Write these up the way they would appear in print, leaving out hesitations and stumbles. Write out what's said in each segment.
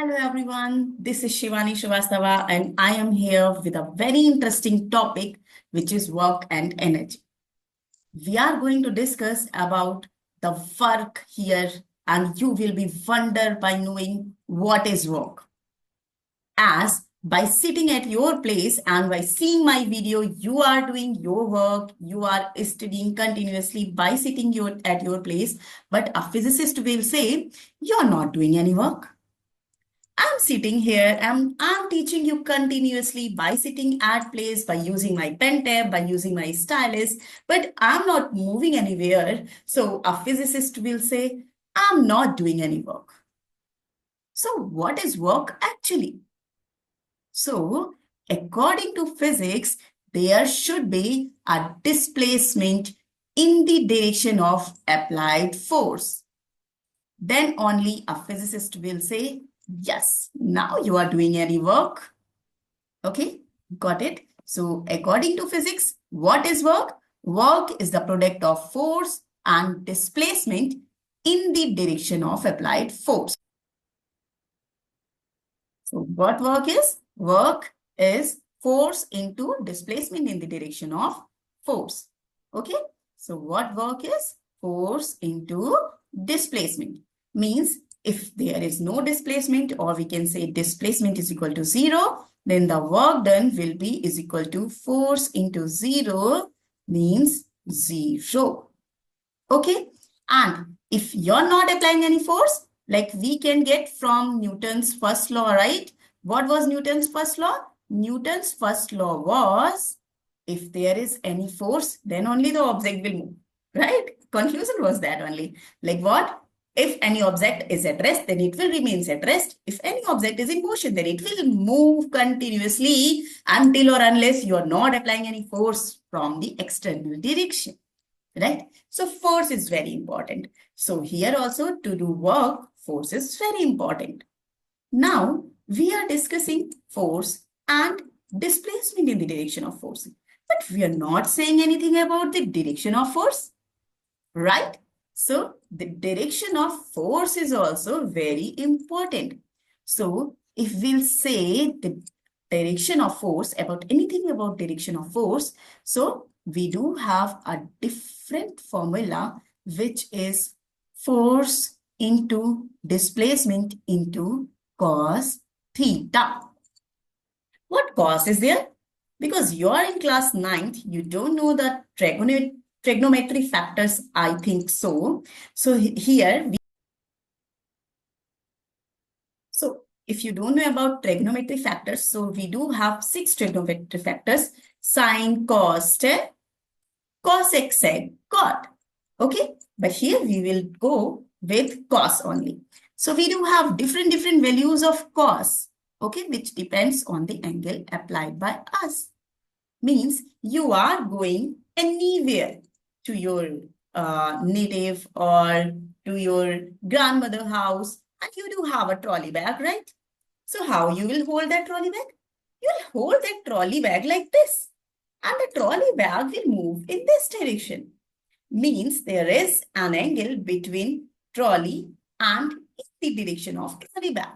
Hello everyone, this is Shivani Srivastava and I am here with a very interesting topic which is work and energy. We are going to discuss about the work here and you will be wondered by knowing what is work. As by sitting at your place and by seeing my video, you are doing your work, you are studying continuously by sitting at your place. But a physicist will say, you're not doing any work. I'm sitting here and I'm teaching you continuously by sitting at place, by using my pen tab, by using my stylus, but I'm not moving anywhere. So a physicist will say, I'm not doing any work. So what is work actually? So according to physics, there should be a displacement in the direction of applied force. Then only a physicist will say, yes, now you are doing any work. Okay, got it? So according to physics, what is work? Work is the product of force and displacement in the direction of applied force. So what work is? Work is force into displacement in the direction of force. Okay, so what work is? Force into displacement. Means if there is no displacement, or we can say displacement is equal to 0, then the work done will be is equal to force into 0 means 0. Okay, and if you're not applying any force, like we can get from Newton's first law, right? What was Newton's first law? Newton's first law was, if there is any force, then only the object will move, right? Conclusion was that only. Like what? If any object is at rest, then it will remain at rest. If any object is in motion, then it will move continuously until or unless you are not applying any force from the external direction. Right? So force is very important. So here also to do work, force is very important. Now we are discussing force and displacement in the direction of force. But we are not saying anything about the direction of force, right? So the direction of force is also very important. So if we'll say the direction of force, about anything about direction of force, so we do have a different formula, which is force into displacement into cos theta. What cos is there? Because you are in class 9th, you don't know the trigonometry factors, I think so. So here, if you don't know about trigonometry factors, so we do have 6 trigonometry factors: sine, cos, tan, cosec, sec, cot. Okay, but here we will go with cos only. So we do have different values of cos, okay, which depends on the angle applied by us. Means you are going anywhere to your native or to your grandmother house, and you do have a trolley bag, right? So how you will hold that trolley bag? You will hold that trolley bag like this, and the trolley bag will move in this direction. Means there is an angle between trolley and the direction of trolley bag.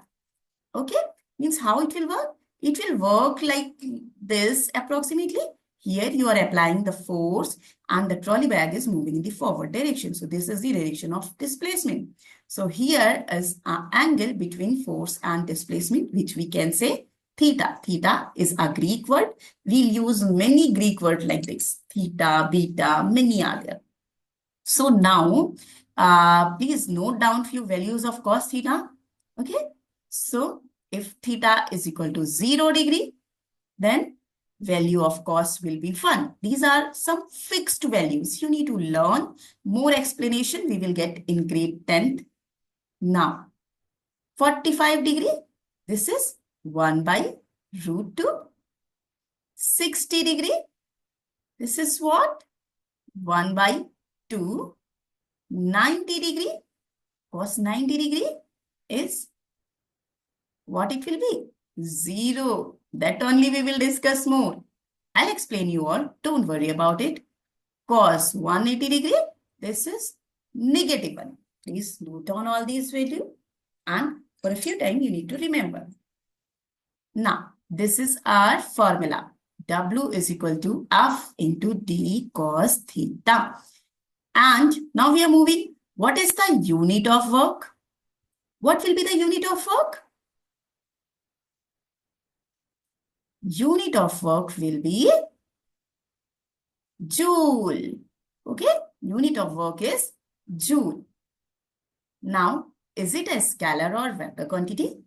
Okay, means how it will work? It will work like this approximately. Here you are applying the force and the trolley bag is moving in the forward direction. So this is the direction of displacement. So here is an angle between force and displacement, which we can say theta. Theta is a Greek word. We'll use many Greek words like this. Theta, beta, many are there. So now, please note down few values of cos theta. Okay. So if theta is equal to 0 degree, then value of cos will be 1. These are some fixed values. You need to learn. More explanation we will get in grade 10th. Now, 45 degree, this is 1 by root 2. 60 degree, this is what? 1 by 2. 90 degree, cos 90 degree is what it will be? 0. That only we will discuss more. I'll explain you all. Don't worry about it. Cos 180 degree, this is -1. Please note down all these values. And For a few times, you need to remember. Now, this is our formula. W is equal to F into D cos theta. And now we are moving. What is the unit of work? What will be the unit of work? Unit of work will be joule. Okay, unit of work is joule. Now, is it a scalar or vector quantity?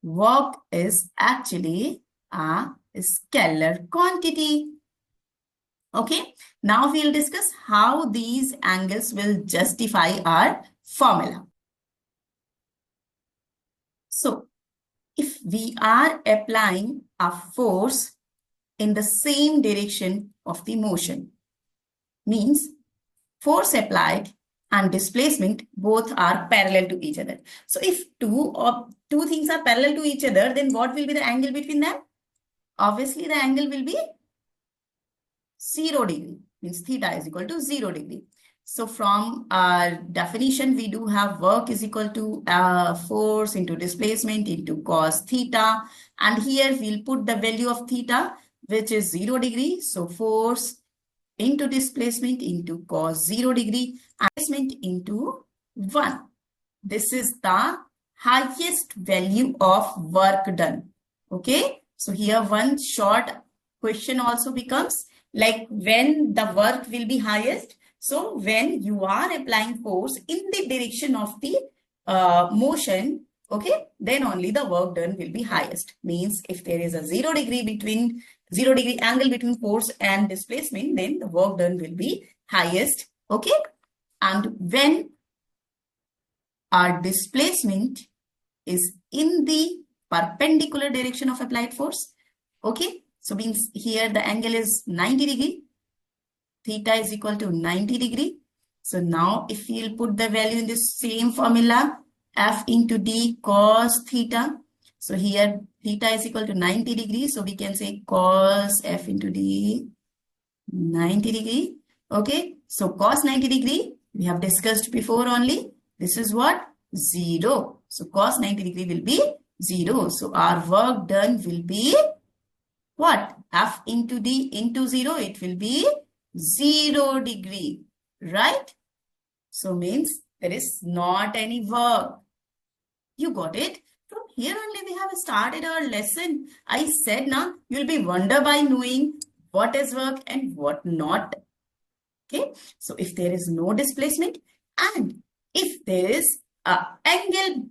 Work is actually a scalar quantity. Okay, now we'll discuss how these angles will justify our formula. So, if we are applying a force in the same direction of the motion, means force applied and displacement both are parallel to each other. So if two things are parallel to each other, then what will be the angle between them? Obviously, the angle will be 0 degree, means theta is equal to 0 degree. So from our definition, we do have work is equal to force into displacement into cos theta. And here we'll put the value of theta, which is 0 degree. So force into displacement into cos 0 degree and displacement into 1. This is the highest value of work done. Okay. So here one short question also becomes like when the work will be highest. So when you are applying force in the direction of the motion, okay, then only the work done will be highest. Means if there is a 0 degree angle between force and displacement, then the work done will be highest. Okay. And when our displacement is in the perpendicular direction of applied force, okay, so means here the angle is 90 degree. Theta is equal to 90 degree. So now if we'll put the value in this same formula, F into D cos theta. So here theta is equal to 90 degree. So we can say cos F into D 90 degree. Okay. So cos 90 degree, we have discussed before only. This is what? 0. So cos 90 degree will be 0. So our work done will be what? F into D into 0. It will be 0 degree. Right? So means there is not any work. You got it? From here only we have started our lesson. I said now you'll be wonder by knowing what is work and what not. Okay. So if there is no displacement and if there is an angle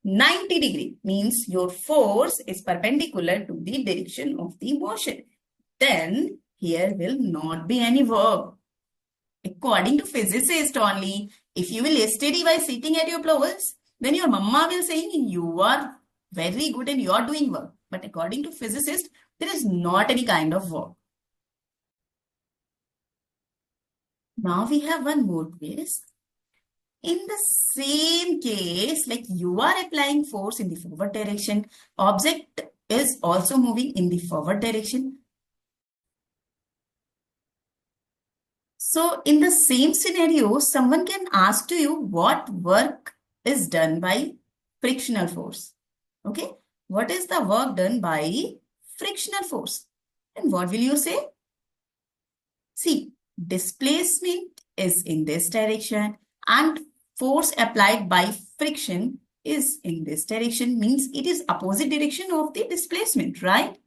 90 degree, means your force is perpendicular to the direction of the motion, then here will not be any work. According to physicists only, if you will study by sitting at your flowers, then your mama will say you are very good and you are doing work. But according to physicists, there is not any kind of work. Now we have one more case. In the same case, like you are applying force in the forward direction, object is also moving in the forward direction. So in the same scenario, someone can ask to you what work is done by frictional force. Okay. What is the work done by frictional force? And what will you say? See, displacement is in this direction and force applied by friction is in this direction, means it is opposite direction of the displacement, right?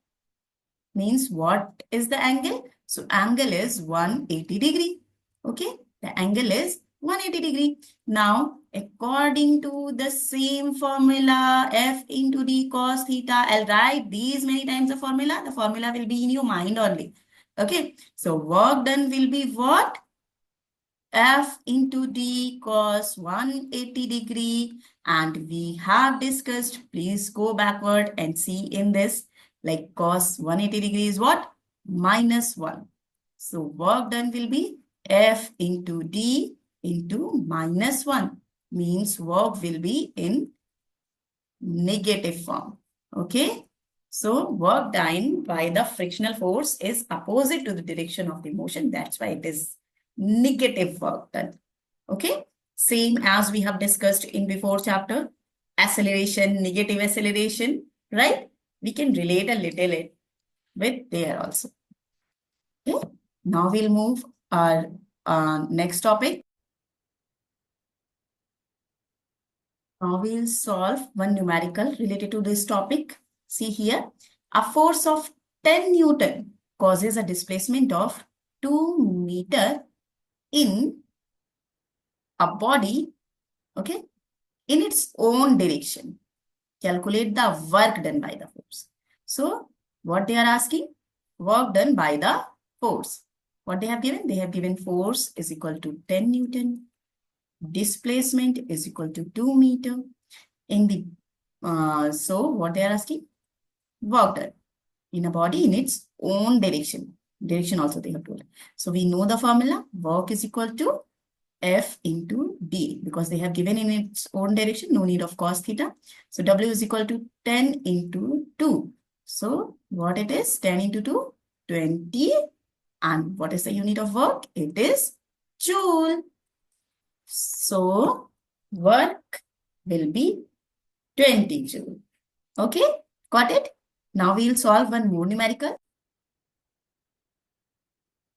Means what is the angle? So angle is 180 degree. Okay, the angle is 180 degree. Now, according to the same formula, F into D cos theta, I'll write these many times the formula. The formula will be in your mind only. Okay, so work done will be what? F into D cos 180 degree. And we have discussed, please go backward and see in this, like cos 180 degree is what? -1. So work done will be F into D into -1. Means work will be in negative form. Okay. So work done by the frictional force is opposite to the direction of the motion. That's why it is negative work done. Okay. Same as we have discussed in before chapter, acceleration, negative acceleration, right? We can relate a little it with there also. Okay, now we'll move our next topic. Now we'll solve one numerical related to this topic. See here, a force of 10 Newton causes a displacement of 2 meter in a body, okay, in its own direction. Calculate the work done by the force. So, what they are asking? Work done by the force. What they have given? They have given force is equal to 10 Newton. Displacement is equal to 2 meter. In the so what they are asking? Work done in a body in its own direction. Direction also they have told. So we know the formula. Work is equal to F into D because they have given in its own direction. No need of cos theta. So W is equal to 10 into 2. So what it is? 10 into 2, 20. And what is the unit of work? It is joule. So work will be 20 joule. Okay, got it? Now we'll solve one more numerical.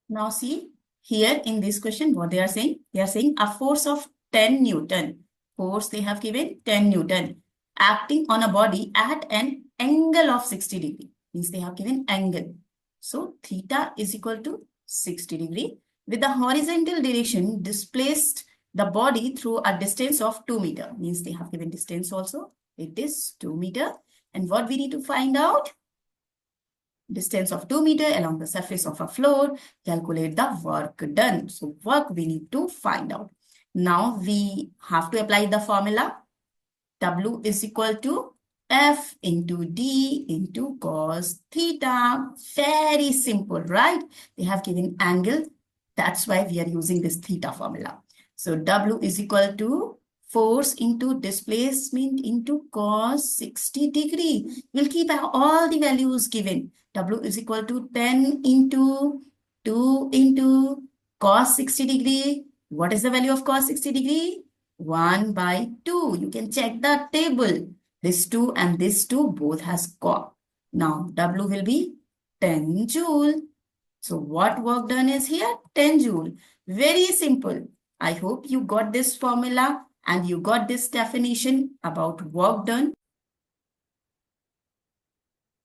Now see, here in this question, what they are saying? They are saying a force of 10 Newton. Force they have given 10 Newton acting on a body at an angle of 60 degree. Means they have given angle. So theta is equal to 60 degree. With the horizontal direction displaced the body through a distance of 2 meter. Means they have given distance also. It is 2 meter. And what we need to find out? Distance of 2 meter along the surface of a floor, calculate the work done. So work we need to find out. Now we have to apply the formula. W is equal to F into D into cos theta. Very simple, right? They have given angle. That's why we are using this theta formula. So W is equal to force into displacement into cos 60 degree. We'll keep all the values given. W is equal to 10 into 2 into cos 60 degree. What is the value of cos 60 degree? 1 by 2. You can check the table. This 2 and this 2 both has cos. Now W will be 10 joule. So what work done is here? 10 joule. Very simple. I hope you got this formula and you got this definition about work done.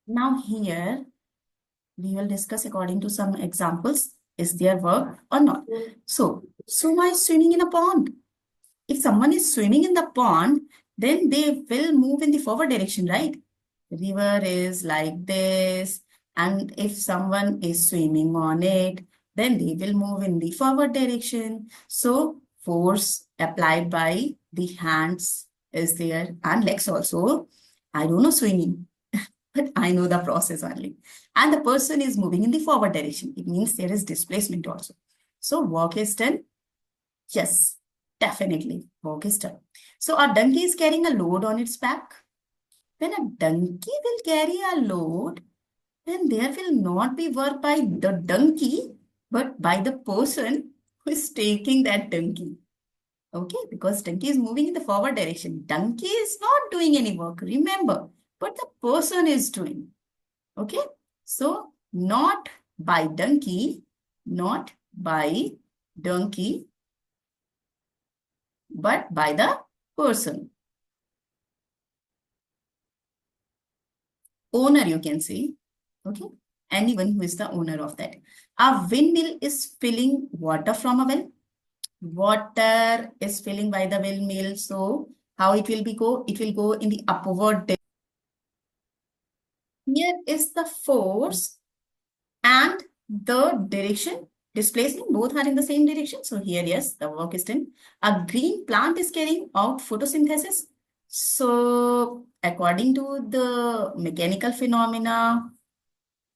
Now here, we will discuss according to some examples. Is there work or not? So, Suma is swimming in a pond. If someone is swimming in the pond, then they will move in the forward direction, right? The river is like this. And if someone is swimming on it, then they will move in the forward direction. So force applied by the hands is there and legs also. I don't know swimming, but I know the process only. And the person is moving in the forward direction. It means there is displacement also. So work is done. Yes, definitely work is done. So a donkey is carrying a load on its back. When a donkey will carry a load, then there will not be work by the donkey, but by the person who is taking that donkey. Okay, because donkey is moving in the forward direction. Donkey is not doing any work, remember, but the person is doing. Okay, so not by donkey, not by donkey, but by the person. Owner, you can say. Okay, anyone who is the owner of that. A windmill is filling water from a well. Water is filling by the windmill. So how it will be go? It will go in the upward direction. Here is the force and the direction. Displacement, both are in the same direction. So here, yes, the work is done. A green plant is carrying out photosynthesis. So according to the mechanical phenomena,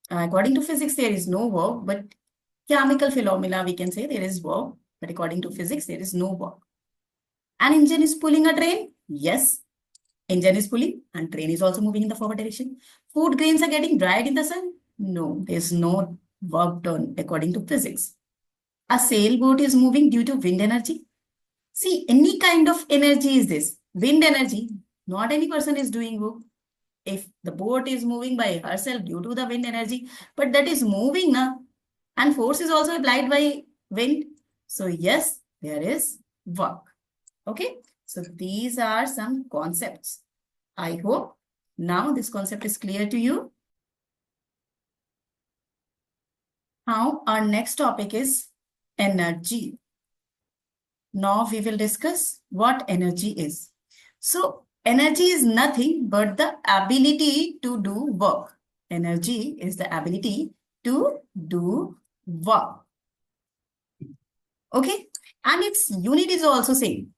according to physics, there is no work, but chemical phenomena, we can say there is work, but according to physics, there is no work. An engine is pulling a train. Yes, engine is pulling and train is also moving in the forward direction. Food grains are getting dried in the sun. No, there's no work done according to physics. A sailboat is moving due to wind energy. See, any kind of energy is this. Wind energy, not any person is doing work. If the boat is moving by herself due to the wind energy, but that is moving now, and force is also applied by wind. So yes, there is work. Okay, so these are some concepts. I hope now this concept is clear to you. Now our next topic is energy. Now we will discuss what energy is. So energy is nothing but the ability to do work. Energy is the ability to do work. Okay, and its unit is also same.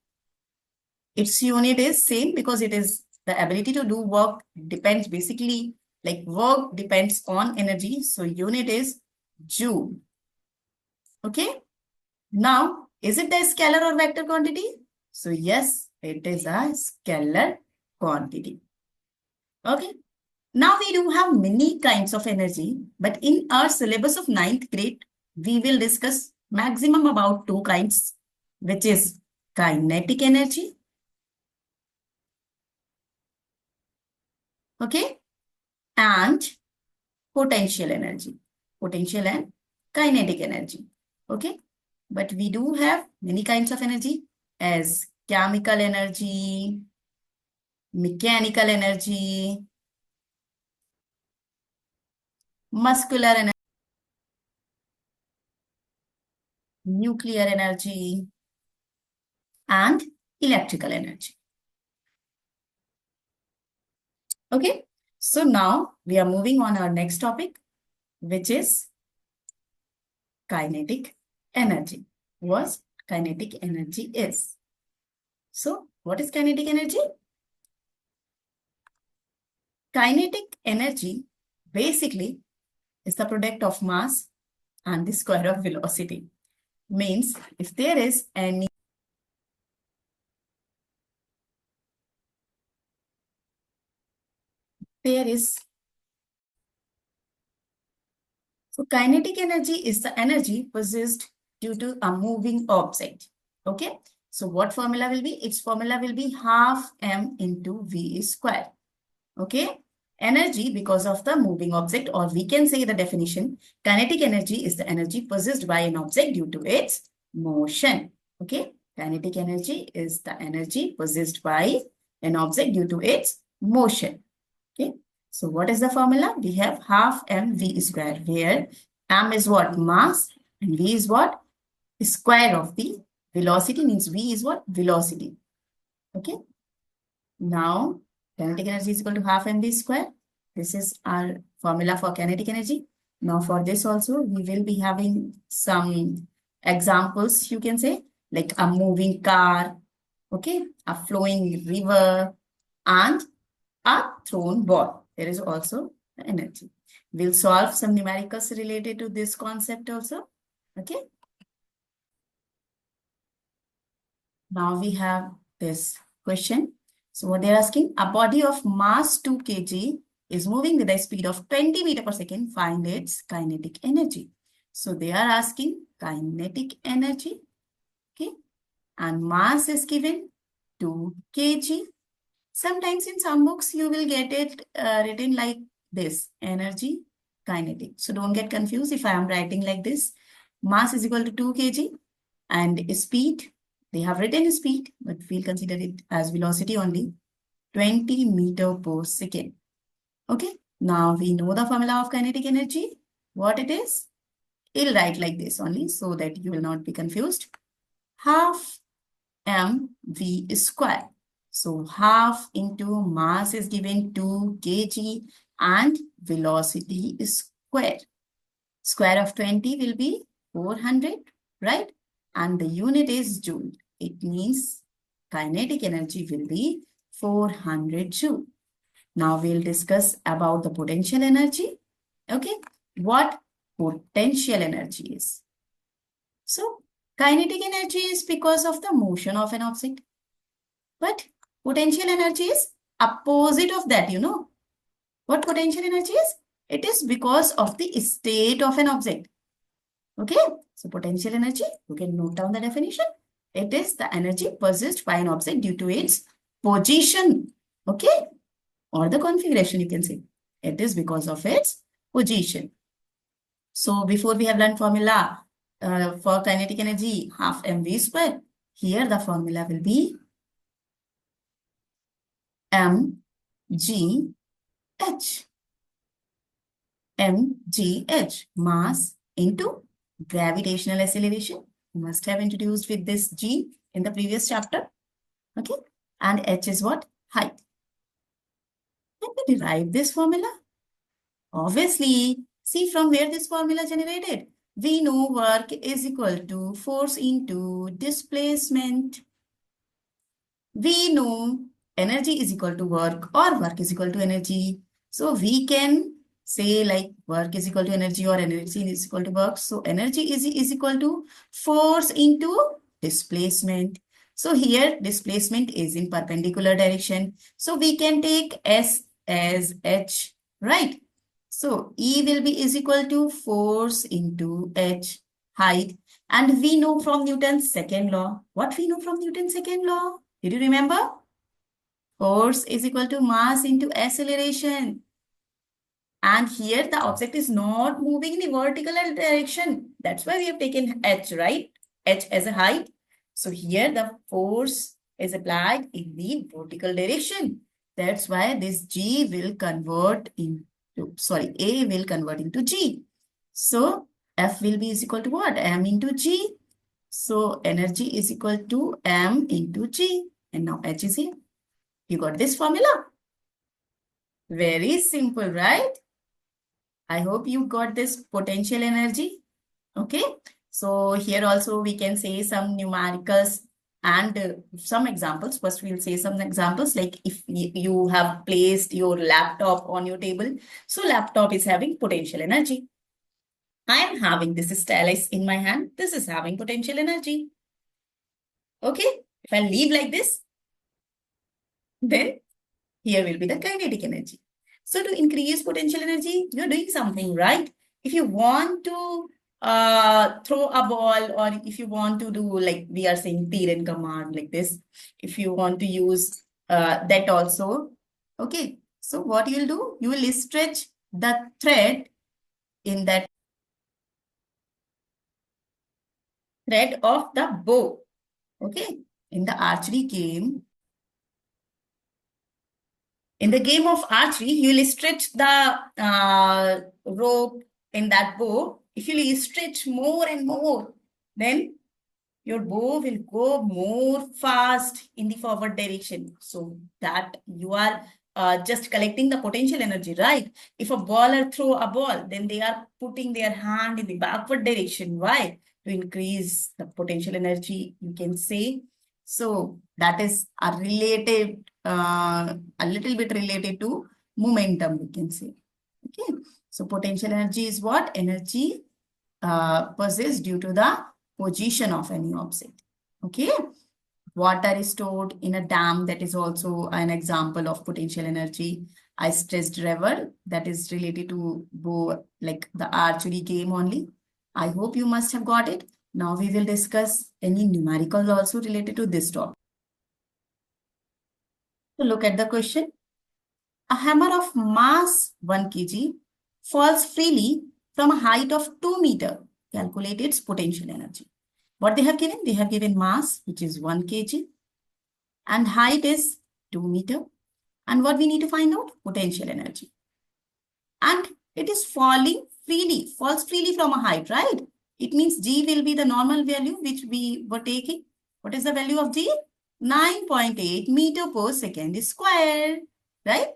Its unit is same because it is the ability to do work depends basically, like work depends on energy. So unit is joule. Okay. Now, is it the scalar or vector quantity? So yes, it is a scalar quantity. Okay. Now we do have many kinds of energy, but in our syllabus of 9th grade, we will discuss maximum about 2 kinds, which is kinetic energy. Okay. And potential energy. Potential and kinetic energy. Okay. But we do have many kinds of energy as chemical energy, mechanical energy, muscular energy, nuclear energy, and electrical energy. Okay, so now we are moving on our next topic, which is kinetic energy. What kinetic energy is. So, what is kinetic energy? Kinetic energy basically is the product of mass and the square of velocity. Means if there is any so kinetic energy is the energy possessed due to a moving object. Okay. So what formula will be? Its formula will be half m into v square. Okay. Energy because of the moving object, or we can say the definition, kinetic energy is the energy possessed by an object due to its motion. Okay. Kinetic energy is the energy possessed by an object due to its motion. Okay. So what is the formula? We have half mv square, where m is what? Mass, and v is what? Square of the velocity, means v is what? Velocity. Okay. Now, kinetic energy is equal to half mv square. This is our formula for kinetic energy. Now, for this also, we will be having some examples, you can say, like a moving car, okay, a flowing river, and a thrown ball. There is also energy. We'll solve some numericals related to this concept also. Okay. Now we have this question. So what they're asking, a body of mass 2 kg is moving with a speed of 20 meter per second. Find its kinetic energy. So they are asking kinetic energy. Okay. And mass is given 2 kg. Sometimes in some books, you will get it written like this, energy, kinetic. So don't get confused if I am writing like this. Mass is equal to 2 kg and speed, they have written speed, but we'll consider it as velocity only, 20 meter per second. Okay, now we know the formula of kinetic energy. What it is? I'll write like this only so that you will not be confused. Half mv square. So half into mass is given 2 kg and velocity is square. Square of 20 will be 400, right? And the unit is joule. It means kinetic energy will be 400 joule. Now we'll discuss about the potential energy. Okay, what potential energy is? So kinetic energy is because of the motion of an object. But potential energy is opposite of that, you know. What potential energy is? It is because of the state of an object. Okay. So potential energy, you can note down the definition. It is the energy possessed by an object due to its position. Okay? Or the configuration, you can say. It is because of its position. So before we have learned formula for kinetic energy, half mv square. Here the formula will be mgh. mgh, mass into gravitational acceleration. You must have introduced with this g in the previous chapter. Okay? And h is what? Height. Can we derive this formula? Obviously, see from where this formula generated. We know work is equal to force into displacement. We know energy is equal to work or work is equal to energy. So we can say like work is equal to energy or energy is equal to work. So energy is equal to force into displacement. So here displacement is in perpendicular direction. So we can take S as H, right? So E will be is equal to force into H, height. And we know from Newton's second law. What we know from Newton's second law? Did you remember? Force is equal to mass into acceleration. And here the object is not moving in the vertical direction. That's why we have taken H, right? H as a height. So here the force is applied in the vertical direction. That's why this G will convert into, sorry, A will convert into G. So F will be is equal to what? M into G. So energy is equal to M into G. And now H is here. You got this formula? Very simple, right? I hope you got this potential energy. Okay. So here also we can say some numericals and some examples. First we'll say some examples like if you have placed your laptop on your table. So laptop is having potential energy. I am having this stylus in my hand. This is having potential energy. Okay. If I leave like this, then here will be the kinetic energy. So to increase potential energy, you're doing something, right? If you want to throw a ball or if you want to do like we are saying tir and command like this, if you want to use that also, okay. So what you will do, you will stretch the thread in that thread of the bow, okay. In the archery game, in the game of archery, you will stretch the rope in that bow. If you stretch more and more, then your bow will go more fast in the forward direction. So that you are just collecting the potential energy, right? If a bowler throw a ball, then they are putting their hand in the backward direction. Why? To increase the potential energy, you can say. So that is a little bit related to momentum, we can say. Okay. So potential energy is what? Energy possessed due to the position of any object. Okay. Water is stored in a dam. That is also an example of potential energy. I stressed river. That is related to bow, like the archery game only. I hope you must have got it. Now we will discuss any numericals also related to this topic. So look at the question. A hammer of mass 1 kg falls freely from a height of 2 meter. Calculate its potential energy. What they have given? They have given mass, which is 1 kg, and height is 2 meter. And what we need to find out? Potential energy. And it is falling freely, falls freely from a height, right? It means G will be the normal value which we were taking. What is the value of G? 9.8 meter per second square, right?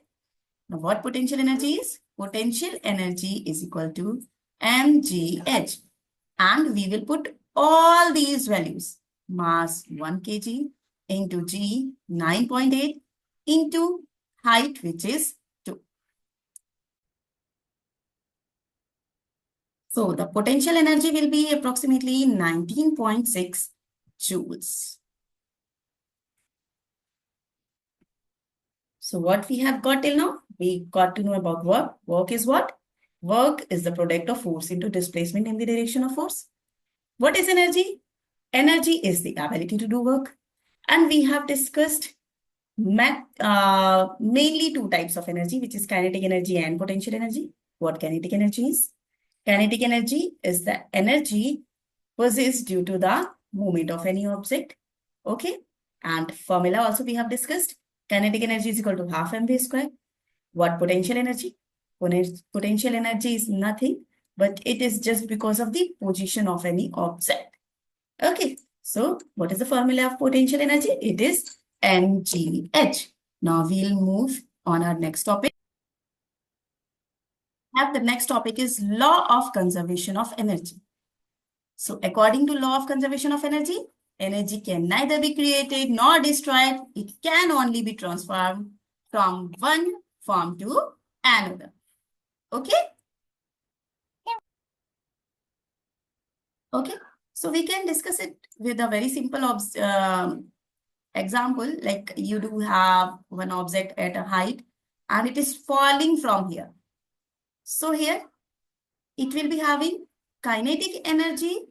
Now, what potential energy is? Potential energy is equal to mgh. And we will put all these values. Mass 1 kg into G 9.8 into height, which is 2. So the potential energy will be approximately 19.6 joules. So what we have got till now? We got to know about work. Work is what? Work is the product of force into displacement in the direction of force. What is energy? Energy is the ability to do work. And we have discussed mainly two types of energy, which is kinetic energy and potential energy. What kinetic energy is? Kinetic energy is the energy possessed due to the movement of any object. Okay. And formula also we have discussed. Kinetic energy is equal to half mv square. What potential energy? Potential energy is nothing, but it is just because of the position of any object. Okay. So what is the formula of potential energy? It is mgh. Now we'll move on our next topic. The next topic is law of conservation of energy. So according to law of conservation of energy, energy can neither be created nor destroyed. It can only be transformed from one form to another. Okay? Okay. So we can discuss it with a very simple example. Like you do have one object at a height and it is falling from here. So here it will be having kinetic energy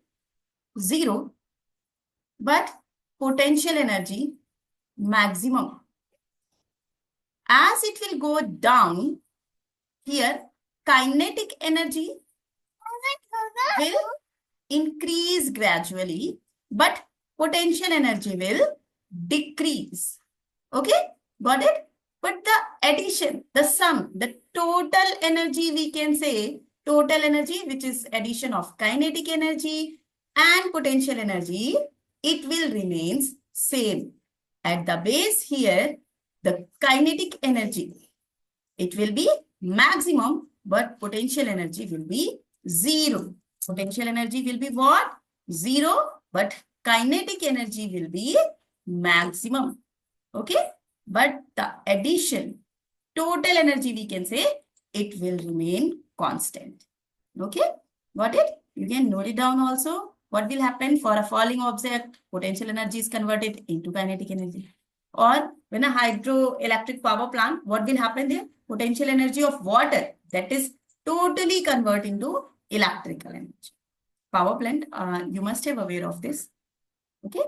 0, but potential energy maximum. As it will go down, here kinetic energy will increase gradually, but potential energy will decrease. Okay, got it? But the addition, the sum, the total energy, we can say total energy, which is addition of kinetic energy and potential energy, it will remain same. At the base here, the kinetic energy, it will be maximum, but potential energy will be 0. Potential energy will be what? 0, but kinetic energy will be maximum. Okay? But the addition, total energy, we can say, it will remain constant. Okay? Got it? You can note it down also. What will happen for a falling object? Potential energy is converted into kinetic energy. Or when a hydroelectric power plant, what will happen there? Potential energy of water, that is totally converted into electrical energy. Power plant, you must have aware of this. Okay.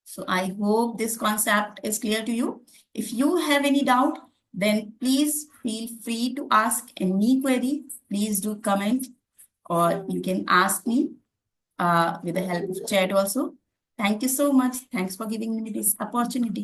So I hope this concept is clear to you. If you have any doubt, then please feel free to ask any query. Please do comment, or you can ask me with the help of chat also. Thank you so much. Thanks for giving me this opportunity.